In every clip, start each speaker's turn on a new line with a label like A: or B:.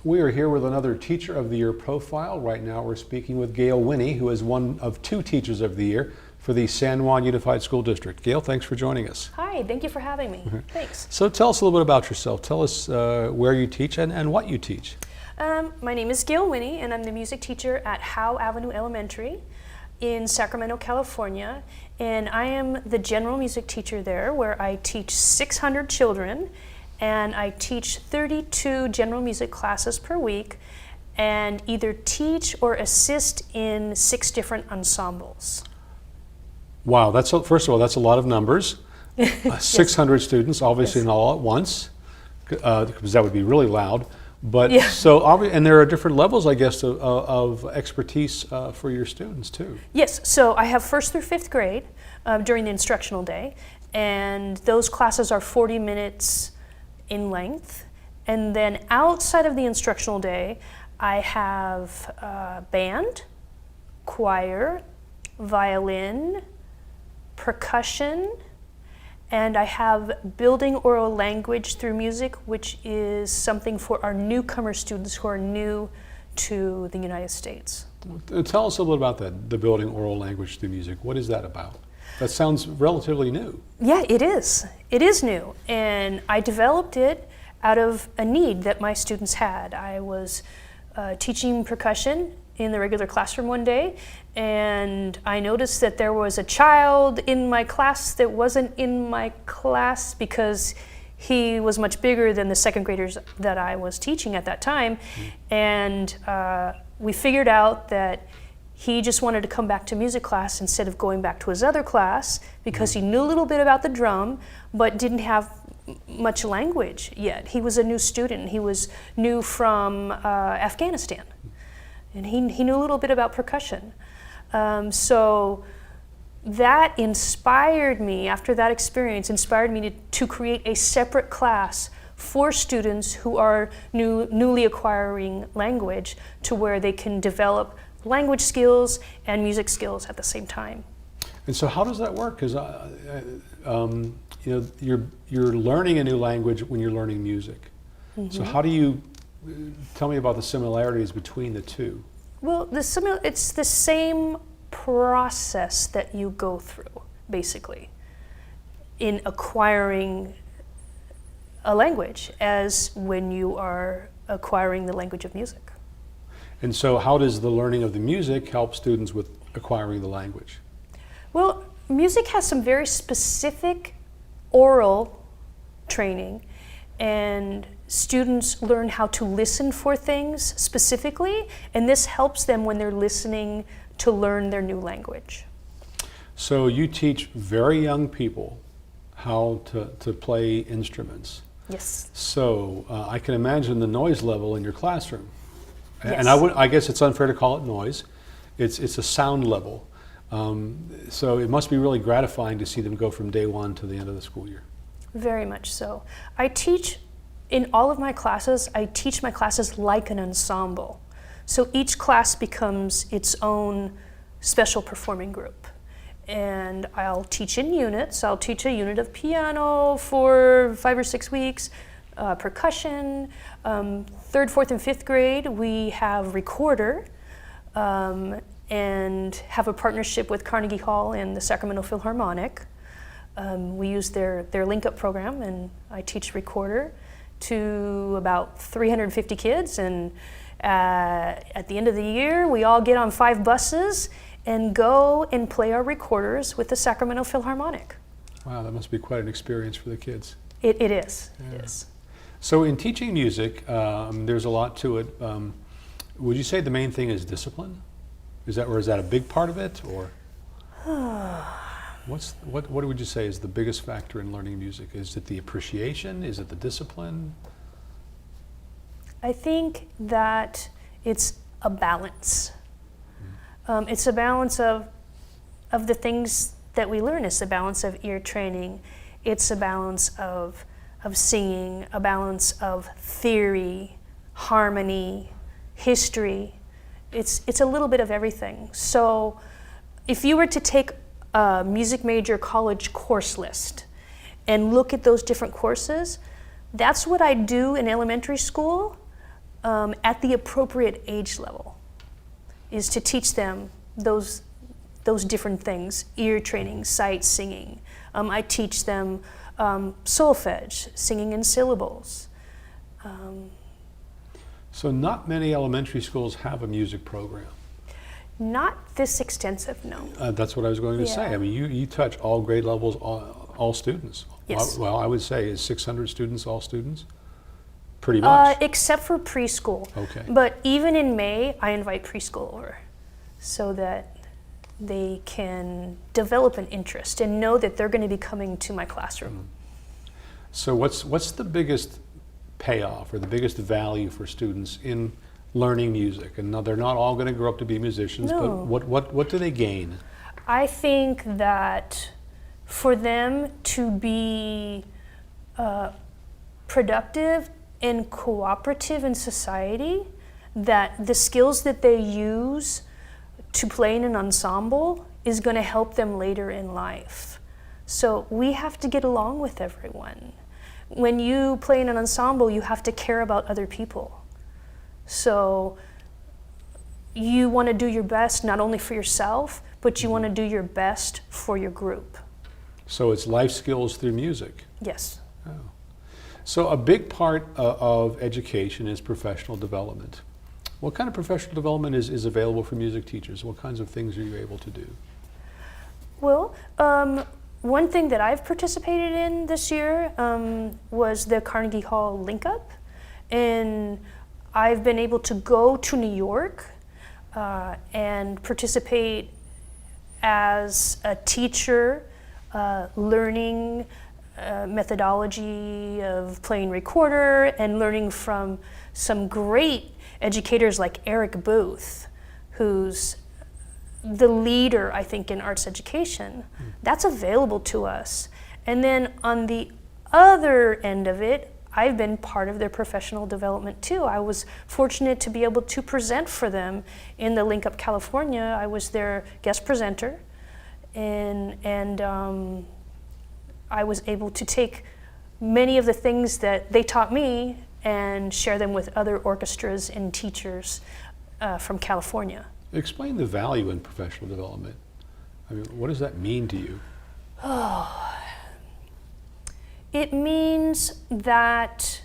A: We are here with another Teacher of the Year profile. Right now we're speaking with Gail Winnie, who is one of 2 Teachers of the Year for the San Juan Unified School District. Gail, thanks for joining us.
B: Hi, thank you for having me. Thanks.
A: So tell us a little bit about yourself. Tell us where you teach and what you teach.
B: My name is Gail Winnie, and I'm the music teacher at Howe Avenue Elementary in Sacramento, California. And I am the general music teacher there, where I teach 600 children, and I teach 32 general music classes per week, and either teach or assist in 6 different ensembles.
A: Wow, first of all, that's a lot of numbers. 600 students, obviously not all at once, because that would be really loud. But and there are different levels, I guess, of expertise for your students too.
B: Yes, so I have 1st through 5th grade during the instructional day, and those classes are 40 minutes in length. And then outside of the instructional day, I have band, choir, violin, percussion, and I have building oral language through music, which is something for our newcomer students who are new to the United States.
A: Tell us a little about that, the building oral language through music. What is that about? That sounds relatively new.
B: Yeah, it is. It is new, and I developed it out of a need that my students had. I was teaching percussion in the regular classroom one day, and I noticed that there was a child in my class that wasn't in my class because he was much bigger than the 2nd graders that I was teaching at that time. And we figured out that he just wanted to come back to music class instead of going back to his other class because he knew a little bit about the drum but didn't have much language yet. He was a new student. He was new from Afghanistan, and he knew a little bit about percussion. So that inspired me, after that experience, inspired me to create a separate class for students who are newly acquiring language, to where they can develop language skills and music skills at the same time.
A: And so how does that work? Because you know, you're learning a new language when you're learning music. So how do you, tell me about the similarities between the two.
B: Well, it's the same process that you go through, basically, in acquiring a language as when you are acquiring the language of music.
A: And so how does the learning of the music help students with acquiring the language?
B: Well, music has some very specific oral training, and students learn how to listen for things specifically, and this helps them when they're listening to learn their new language.
A: So you teach very young people how to play instruments.
B: Yes.
A: So I can imagine the noise level in your classroom.
B: Yes.
A: And I guess it's unfair to call it noise. It's a sound level. So it must be really gratifying to see them go from day one to the end of the school year.
B: Very much so. I teach, in all of my classes, I teach my classes like an ensemble. So each class becomes its own special performing group. And I'll teach in units. I'll teach a unit of piano for 5 or 6 weeks, percussion. 3rd, 4th, and 5th grade, we have recorder, and have a partnership with Carnegie Hall and the Sacramento Philharmonic. We use their link-up program, and I teach recorder to about 350 kids, and at the end of the year, we all get on 5 buses and go and play our recorders with the Sacramento Philharmonic.
A: Wow, that must be quite an experience for the kids.
B: It is.
A: Yeah.
B: It is.
A: So in teaching music, there's a lot to it. Would you say the main thing is discipline? Is that a big part of it, or what would you say is the biggest factor in learning music? Is it the appreciation? Is it the discipline?
B: I think that it's a balance. It's a balance of the things that we learn. It's a balance of ear training. It's a balance of singing, a balance of theory, harmony, history. It's a little bit of everything. So if you were to take a music major college course list and look at those different courses, that's what I do in elementary school, at the appropriate age level, is to teach them those different things: ear training, sight, singing. I teach them solfege, singing in syllables.
A: So not many elementary schools have a music program.
B: Not this extensive, no.
A: That's what I was going to say. I mean, you touch all grade levels, all students.
B: Yes.
A: Well, I would say, is 600 students all students? Pretty much.
B: Except for preschool.
A: Okay.
B: But even in May, I invite preschool over so that they can develop an interest and know that they're going to be coming to my classroom.
A: So what's the biggest payoff or the biggest value for students in learning music? And now they're not all going to grow up to be musicians,
B: No.
A: but what do they gain?
B: I think that for them to be productive and cooperative in society, that the skills that they use to play in an ensemble is going to help them later in life. So we have to get along with everyone. When you play in an ensemble, you have to care about other people. So you want to do your best not only for yourself, but you want to do your best for your group.
A: So it's life skills through music.
B: Yes.
A: Oh. So a big part of education is professional development. What kind of professional development is available for music teachers? What kinds of things are you able to do?
B: Well, one thing that I've participated in this year was the Carnegie Hall Link Up. And I've been able to go to New York and participate as a teacher, learning methodology of playing recorder and learning from some great educators like Eric Booth, who's the leader, I think, in arts education. That's available to us. And then on the other end of it, I've been part of their professional development too. I was fortunate to be able to present for them in the Link Up California. I was their guest presenter, and I was able to take many of the things that they taught me and share them with other orchestras and teachers from California.
A: Explain the value in professional development. I mean, what does that mean to you?
B: It means that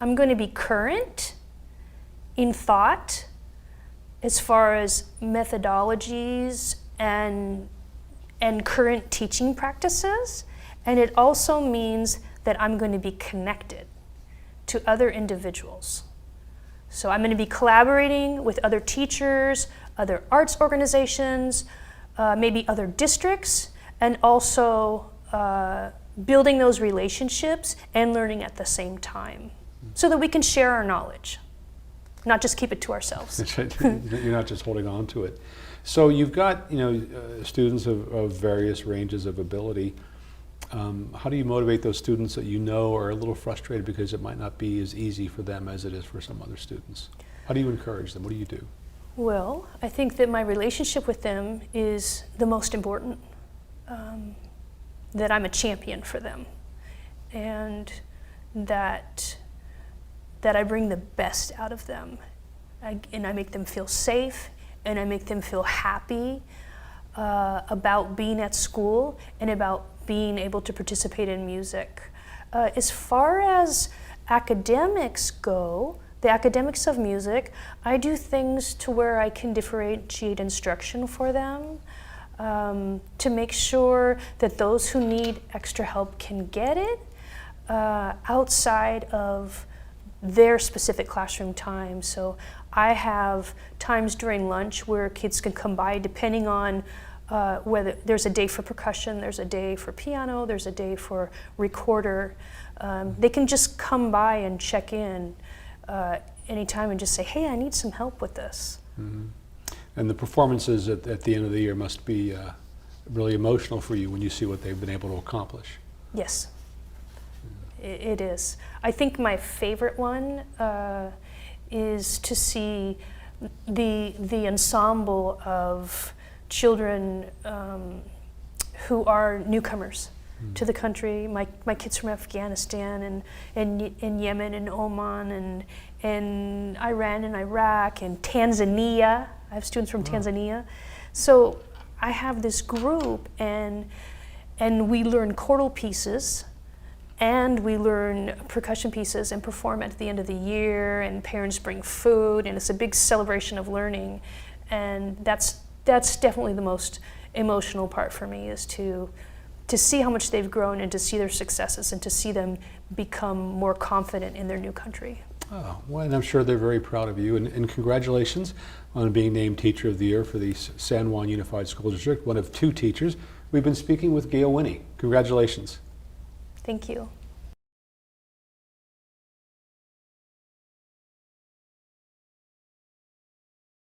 B: I'm going to be current in thought as far as methodologies and current teaching practices. And it also means that I'm going to be connected to other individuals. So I'm going to be collaborating with other teachers, other arts organizations, maybe other districts, and also building those relationships and learning at the same time so that we can share our knowledge, not just keep it to ourselves.
A: You're not just holding on to it. So you've got students of various ranges of ability. How do you motivate those students that you know are a little frustrated because it might not be as easy for them as it is for some other students? How do you encourage them? What do you do?
B: Well, I think that my relationship with them is the most important, that I'm a champion for them, and that I bring the best out of them, and I make them feel safe, and I make them feel happy about being at school and about being able to participate in music. As far as academics go, the academics of music, I do things to where I can differentiate instruction for them, to make sure that those who need extra help can get it outside of their specific classroom time. So I have times during lunch where kids can come by depending on whether there's a day for percussion, there's a day for piano, there's a day for recorder. They can just come by and check in anytime and just say, hey, I need some help with this.
A: Mm-hmm. And the performances at the end of the year must be really emotional for you when you see what they've been able to accomplish.
B: Yes, it is. I think my favorite one is to see the ensemble of children who are newcomers to the country. My kids from Afghanistan and Yemen and Oman and Iran and Iraq and Tanzania. I have students from Tanzania. So I have this group, and we learn chordal pieces, and we learn percussion pieces and perform at the end of the year, and parents bring food, and it's a big celebration of learning. And that's definitely the most emotional part for me, is to see how much they've grown and to see their successes and to see them become more confident in their new country.
A: Oh, well, and I'm sure they're very proud of you, and congratulations on being named Teacher of the Year for the San Juan Unified School District, one of 2 teachers. We've been speaking with Gail Winnie. Congratulations.
B: Thank you.